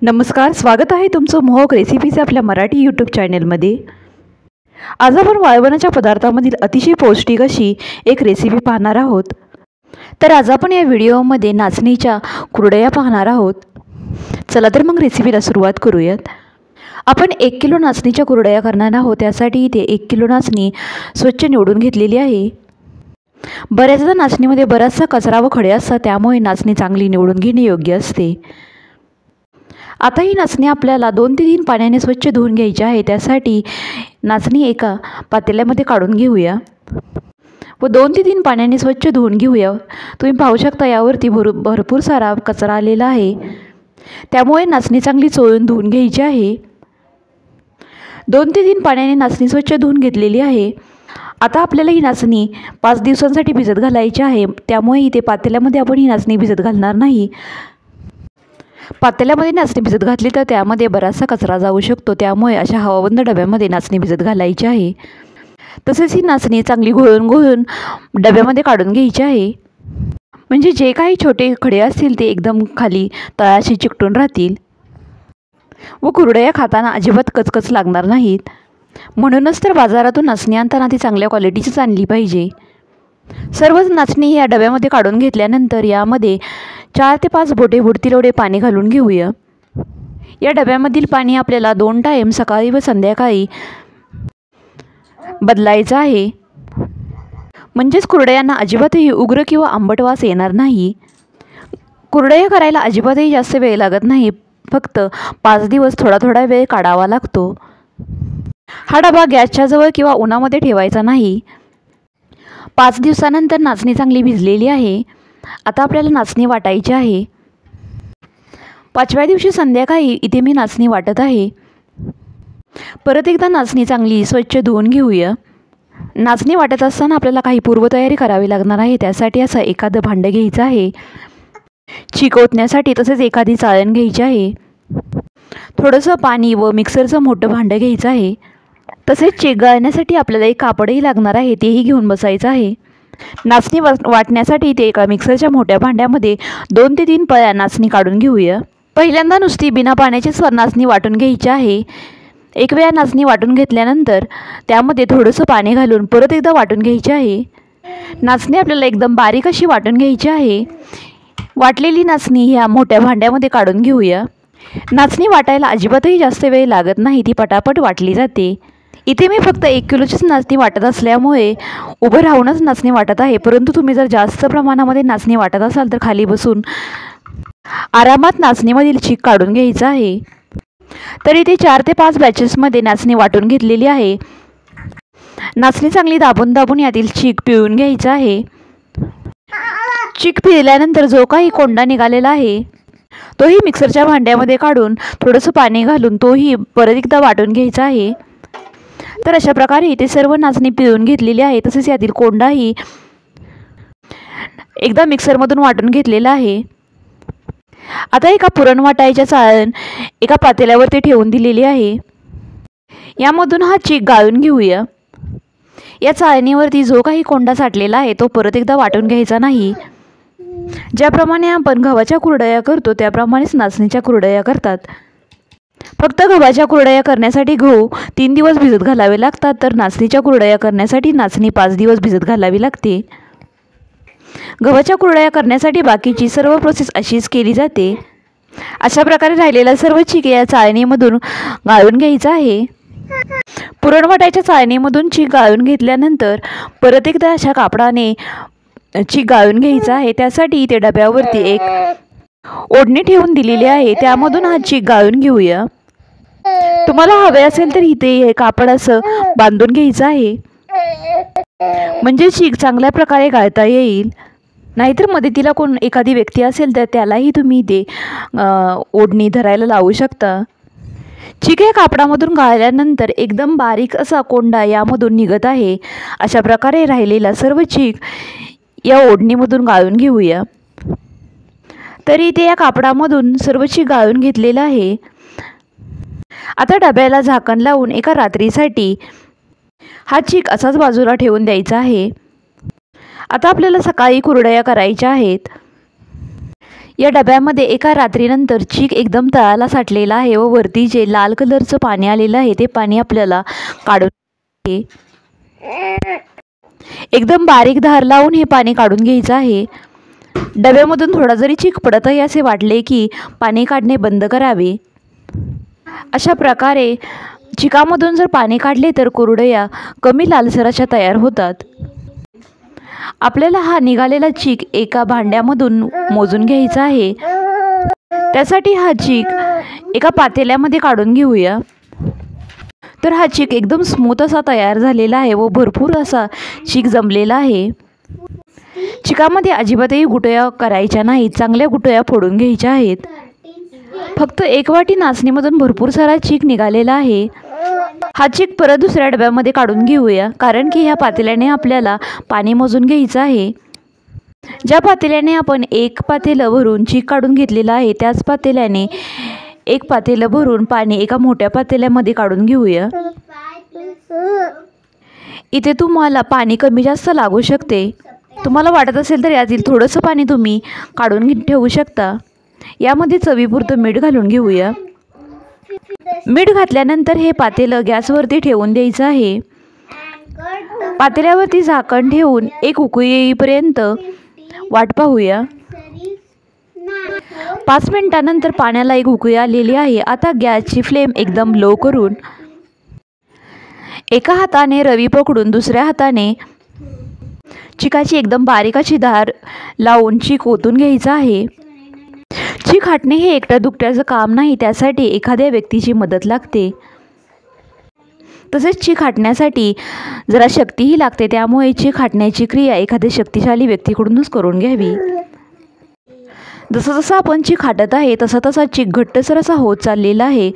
नमस्कार, स्वागत आहे तुमचं मोहक रेसिपीचे आपल्या मराठी यूट्यूब चॅनलमध्ये। आज आपण वाळवणाच्या पदार्थामधील अतिशय पौष्टिक अशी एक रेसिपी पाहणार आहोत। तर आज आपण या व्हिडिओमध्ये नाचणीच्या कुरडया पाहणार आहोत। चला तर मग रेसिपीला सुरुवात करूयात। आपण 1 किलो नाचणीच्या कुरडया करणार आहोत। त्यासाठी इथे 1 किलो नाचणी स्वच्छ निवडून घेतलेली आहे। बऱ्याचदा नाचणीमध्ये बराचसा कचरा व खडे असतात, त्यामुळे नाचणी चांगली निवडून घेणे योग्य असते। आता ही नाचणी आपल्याला 2 ते 3 पाण्याने स्वच्छ धुवून घ्यायची आहे। त्यासाठी नाचणी एका पातेल्यामध्ये काढून घेऊया व 2 ते 3 पाण्याने स्वच्छ धुवून घेऊया। तुम्ही पाहू शकता यावरती भरपूर सारा कचरा आलेला आहे, त्यामुळे नाचणी चांगली चोळून धुवून घ्यायची आहे। 2 ते 3 पाण्याने नाचणी स्वच्छ धुवून घेतलेली आहे। आता आपल्याला ही नाचणी 5 दिवसांसाठी भिजत घालायची आहे, त्यामुळे इथे पातेल्यामध्ये आपण ही नाचणी भिजत घालणार नाही। पातेल्यामध्ये नाचणी भिजत घातली तर त्यामध्ये बराचसा कचरा जाऊ शकतो, त्यामुळे अशा हवाबंद डब्यामध्ये नाचणी भिजत घालायची आहे। तसेच ही नाचणी चांगली घोळून डब्यामध्ये काढून घ्यायची आहे, म्हणजे जे काही छोटे खडे असतील ते एकदम खाली तळाशी चिकटून राहतील व कुरडया खाताना अजिबात कचकच लागणार नाहीत। म्हणूनच तर बाजारातून नाचणी आणताना ती चांगल्या क्वालिटीचीच आणली पाहिजे। सर्वच नाचणी या डब्यामध्ये काढून घेतल्यानंतर यामध्ये 4 ते 5 बोटे बुडतील एवढे पाणी घालून घेऊया। या डब्यामधील पाणी आपल्याला 2 टाइम सकाळी व संध्याकाळी बदलायचं आहे, म्हणजेच कुरडयांना अजिबातही उग्र किंवा आंबट वास येणार नाही। कुरडया करायला अजिबातही जास्त वेळ लागत नाही, फक्त 5 दिवस थोडा वेळ काढावा लागतो। हा डबा गॅसच्या जवळ किंवा उन्हामध्ये ठेवायचा नाही। 5 दिवसानंतर नाचणी चांगली भिजलेली आहे। आता आपल्याला नाचणी वाटायची आहे। 5व्या दिवशी संध्याकाळी इथे मी नाचणी वाटत आहे। परत एकदा नाचणी चांगली स्वच्छ धुवून घेऊया। नाचणी वाटत असताना आपल्याला काही पूर्वतयारी करावी लागणार आहे। त्यासाठी असं एखादं भांडं घ्यायचं आहे चीक ओतण्यासाठी, तसेच एखादी चाळण घ्यायची आहे, थोडंसं पाणी व मिक्सरचं मोठं भांडं घ्यायचं आहे। तसेच चीक गाळण्यासाठी आपल्याला एक कापडही लागणार आहे, तेही घेऊन बसायचं आहे। नाचणी वाटण्यासाठी ते एका मिक्सरच्या मोठ्या भांड्यामध्ये 2 ते 3 पळ्या नाचणी काढून घेऊया। पहिल्यांदा नुसती बिना पाण्याचीच नाचणी वाटून घ्यायची आहे। एक वेळा नाचणी वाटून घेतल्यानंतर त्यामध्ये थोडंसं पाणी घालून परत एकदा वाटून घ्यायची आहे। नाचणी आपल्याला एकदम बारीक अशी वाटून घ्यायची आहे। वाटलेली नाचणी ह्या मोठ्या भांड्यामध्ये काढून घेऊया। नाचणी वाटायला अजिबातही जास्त वेळ लागत नाही, ती पटापट वाटली जाते। इथे मी फक्त 1 किलोचीच नाचणी वाटत असल्यामुळे उभं राहूनच नाचणी वाटत आहे, परंतु तुम्ही जर जास्त प्रमाणामध्ये नाचणी वाटत असाल तर खाली बसून आरामात नाचणीमधील चीक काढून घ्यायचा आहे। तर इथे 4 ते 5 बॅचेसमध्ये नाचणी वाटून घेतलेली आहे। नाचणी चांगली दाबून यातील चीक पिळून घ्यायचा आहे। चीक पिळल्यानंतर जो काही कोंडा निघालेला आहे तोही मिक्सरच्या भांड्यामध्ये काढून थोडंसं पाणी घालून तोही परत एकदा वाटून घ्यायचा आहे। तर अशा प्रकारे इथे सर्व नाचणी पिळून घेतलेली आहे, तसेच यातील कोंडाही एकदा मिक्सरमधून वाटून घेतलेला आहे। आता एका पुरण वाटायच्या चाळण एका पातेल्यावरती ठेवून दिलेली आहे। यामधून हा चीक गाळून घेऊया। या चाळणीवरती जो काही कोंडा साठलेला आहे तो परत एकदा वाटून घ्यायचा नाही। ज्याप्रमाणे आपण गव्हाच्या कुरडया करतो त्याप्रमाणेच नाचणीच्या कुरडया करतात। फक्त गव्हाच्या कुरडया करण्यासाठी गहू 3 दिवस भिजत घालावे लागतात, तर नाचणीच्या कुरडया करण्यासाठी नाचणी 5 दिवस भिजत घालावी लागते। गव्हाच्या कुरडया करण्यासाठी बाकीची सर्व प्रोसेस अशीच केली जाते। अशा प्रकारे राहिलेला सर्व चीक या चाळणीमधून गाळून घ्यायचा आहे। पुरण वाटायच्या चाळणीमधून चीक गाळून घेतल्यानंतर परत एकदा अशा कापडाने चीक गाळून घ्यायचा आहे। त्यासाठी इथे डब्यावरती एक ओढणी ठेवून दिलेली आहे, त्यामधून हा चीक गाळून घेऊया। तुम्हाला हवे असेल तर इथे हे कापड असं बांधून घ्यायचं आहे, म्हणजे चीक चांगल्या प्रकारे गाळता येईल। नाहीतर मदतीला कोण एखादी व्यक्ती असेल तर त्यालाही तुम्ही इथे ओढणी धरायला लावू शकता। चीक या कापडामधून गाळल्यानंतर एकदम बारीक असा कोंडा यामधून निघत आहे। अशा प्रकारे राहिलेला सर्व चीक या ओढणीमधून गाळून घेऊया। तरी इथे या कापडामधून सर्व चीक गाळून घेतलेला आहे। आता डब्याला झाकण लावून एका रात्रीसाठी हा चीक असाच बाजूला ठेवून द्यायचा आहे। आता आपल्याला सकाळी कुरडया करायच्या आहेत। या डब्यामध्ये एका रात्रीनंतर चीक एकदम तळाला साठलेला आहे व वरती जे लाल कलरचं पाणी आलेलं आहे ते पाणी आपल्याला काढून एकदम बारीक धार लावून हे पाणी काढून घ्यायचं आहे। डब्यामधून थोडा जरी चीक पडत आहे असे वाटले की पाणी काढणे बंद करावे। अशा प्रकारे चिकामधून जर पाणी काढले तर कुरडया कमी लालसर अशा तयार होतात। आपल्याला हा निघालेला चीक एका भांड्यामधून मोजून घ्यायचा आहे। त्यासाठी हा चीक एका पातेल्यामध्ये काढून घेऊया। तर हा चीक एकदम स्मूथ असा तयार झालेला आहे व भरपूर असा चीक जमलेला आहे। चिकामध्ये अजिबातही गुटळ्या करायच्या नाहीत, चांगल्या गुटळ्या फोडून घ्यायच्या आहेत। फक्त एक वाटी नाचणीमधून भरपूर सारा चीक निघालेला आहे। हा चीक परत दुसऱ्या डब्यामध्ये काढून घेऊया, कारण की ह्या पातेल्याने आपल्याला पाणी मोजून घ्यायचं आहे। ज्या पातेल्याने आपण एक पातेलं भरून चीक काढून घेतलेला आहे त्याच पातेल्याने एक पातेलं भरून पाणी एका मोठ्या पातेल्यामध्ये काढून घेऊया। इथे तुम्हाला पाणी कमी जास्त लागू शकते, तुम्हाला वाटत असेल तर यातील थोडंसं पाणी तुम्ही काढून ठेवू शकता। यामध्ये चवीपुरतं मीठ घालून घेऊया। मीठ घातल्यानंतर हे पातेलं गॅसवरती ठेवून द्यायचं आहे। पातेल्यावरती झाकण ठेवून एक उकळी येईपर्यंत वाट पाहूया। 5 मिनिटांनंतर पाण्याला एक उकळी आलेली आहे। आता गॅसची फ्लेम एकदम लो करून एका हाताने रवी पकडून दुसऱ्या हाताने चिकाची एकदम बारीक अशी धार लावून चीक ओतून घ्यायचा आहे। चीक हाटणे हे एकट्या दुकट्याचं काम नाही, त्यासाठी एखाद्या व्यक्तीची मदत लागते। तसेच चीक हाटण्यासाठी जरा शक्तीही लागते, त्यामुळे चीक हाटण्याची क्रिया एखाद्या शक्तिशाली व्यक्तीकडूनच करून घ्यावी। जसं जसं आपण चीक हाटत आहे तसा तसा चीक घट्टसर असा होत चाललेला आहे।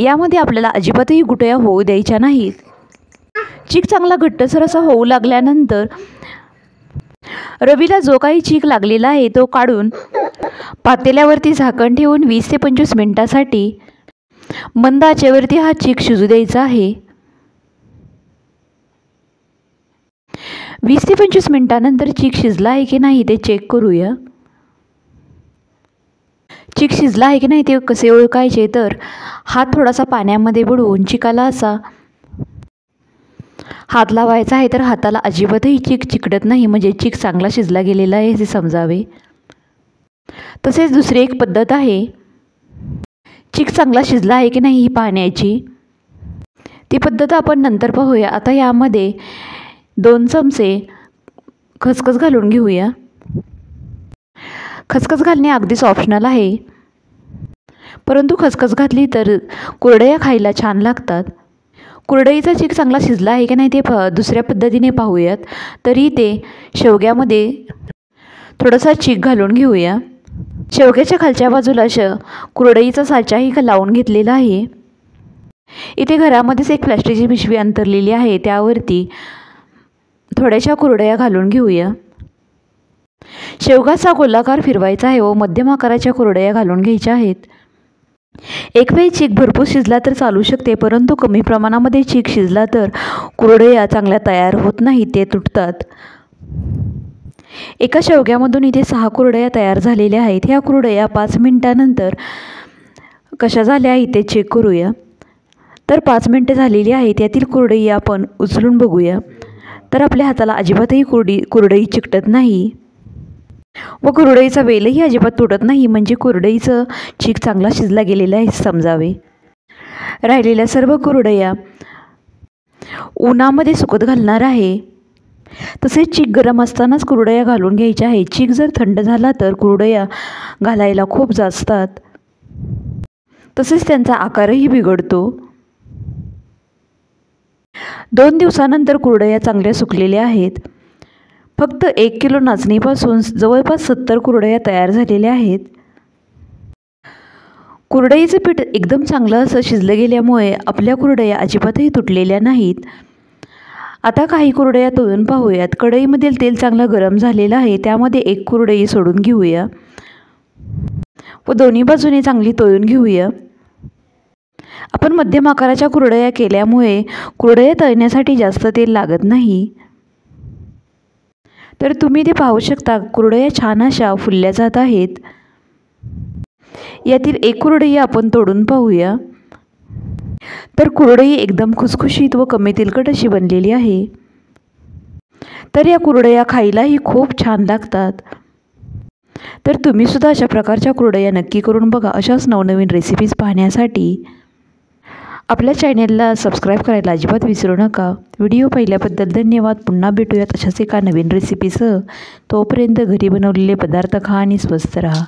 यामध्ये आपल्याला अजिबातही गुटळ्या होऊ द्यायच्या नाहीत। चीक चांगला घट्टसर असा होऊ लागल्यानंतर रवीला जो काही चीक लागलेला आहे तो काढून पातेल्यावरती झाकण ठेवून 20 ते 25 मिनिटांसाठी मंद आचेवरती हा चीक शिजू द्यायचा आहे। 20 ते 25 मिनिटांनंतर चीक शिजला आहे की नाही ते चेक करूया। चीक शिजला आहे की नाही ते कसे ओळखायचे, तर हात थोडासा पाण्यामध्ये बुडवून चिकाला असा हात लावायचा आहे, तर हाताला अजिबातही चीक चिकटत नाही, म्हणजे चीक चांगला शिजला गेलेला आहे हे समजावे। तसेच दुसरी एक पद्धत आहे चीक चांगला शिजला आहे की नाही ही पाहण्याची, ती पद्धत आपण नंतर पाहूया। आता यामध्ये 2 चमचे खसखस घालून घेऊया। खसखस घालणे अगदीच ऑप्शनल आहे, परंतु खसखस घातली तर कुरडया खायला छान लागतात। कुरडईचा चीक चांगला शिजला आहे की नाही ते दुसऱ्या पद्धतीने पाहूयात। तरी ते शेवग्यामध्ये थोडासा चीक घालून घेऊया। शेवग्याच्या खालच्या बाजूला कुरडईचा साचाही लावून घेतलेला आहे। इथे घरामध्येच एक प्लास्टिकची पिशवी अंतरलेली आहे, त्यावरती थोड्याशा कुरडया घालून घेऊया। शेवगाचा गोलाकार फिरवायचा आहे व मध्यम आकाराच्या कुरडया घालून घ्यायच्या आहेत। एक वेळी चीक भरपूर शिजला तर चालू शकते, परंतु कमी प्रमाणामध्ये चीक शिजला तर कुरडया चांगल्या तयार होत नाहीत, ते तुटतात। एका शेवग्यामधून इथे 6 कुरडया तयार झालेल्या आहेत। ह्या कुरडया 5 मिनिटांनंतर कशा झाल्या इथे चेक करूया। तर 5 मिनिटे झालेली आहेत। यातील कुरडई आपण उचलून बघूया, तर आपल्या हाताला अजिबातही कुरडई चिकटत नाही व कुरडईचा वेलही अजिबात तुटत नाही, म्हणजे कुरडईचं चीक चांगला शिजला गेलेला आहे समजावे। राहिलेल्या सर्व कुरडया उन्हामध्ये सुकत घालणार आहे। तसेच चीक गरम असतानाच कुरडया घालून घ्यायच्या आहे। चीक जर थंड झाला तर कुरडया घालायला खूप जास्तात, तसेच त्यांचा आकारही बिघडतो। 2 दिवसानंतर कुरडया चांगल्या सुकलेल्या आहेत। फक्त 1 किलो नाचणीपासून जवळपास 70 कुरडया तयार झालेल्या आहेत। कुरडईचं पीठ एकदम चांगलं असं शिजलं गेल्यामुळे आपल्या कुरडया अजिबातही तुटलेल्या नाहीत। आता काही कुरडया तळून पाहूयात। कढईमधील तेल चांगलं गरम झालेलं आहे, त्यामध्ये एक कुरडई सोडून घेऊया व दोन्ही बाजूने चांगली तळून घेऊया। आपण मध्यम आकाराच्या कुरडया केल्यामुळे कुरडया तळण्यासाठी जास्त तेल लागत नाही। तर तुम्ही ते पाहू शकता कुरडया छान अशा फुलल्या जात आहेत। यातील एक कुरडई आपण तोडून पाहूया. तर कुरडई एकदम खुसखुशीत व कमी तेलकट अशी बनलेली आहे. तर या कुरडया खायलाही खूप छान लागतात. तर तुम्हीसुद्धा अशा प्रकारच्या कुरडया नक्की करून बघा. अशाच नवनवीन रेसिपीज पाहण्यासाठी आपल्या चॅनेलला सबस्क्राईब करायला अजिबात विसरू नका. व्हिडिओ पाहिल्याबद्दल धन्यवाद. पुन्हा भेटूयात अशाच एका नवीन रेसिपीसह. तोपर्यंत घरी बनवलेले पदार्थ खा आणि स्वस्थ राहा.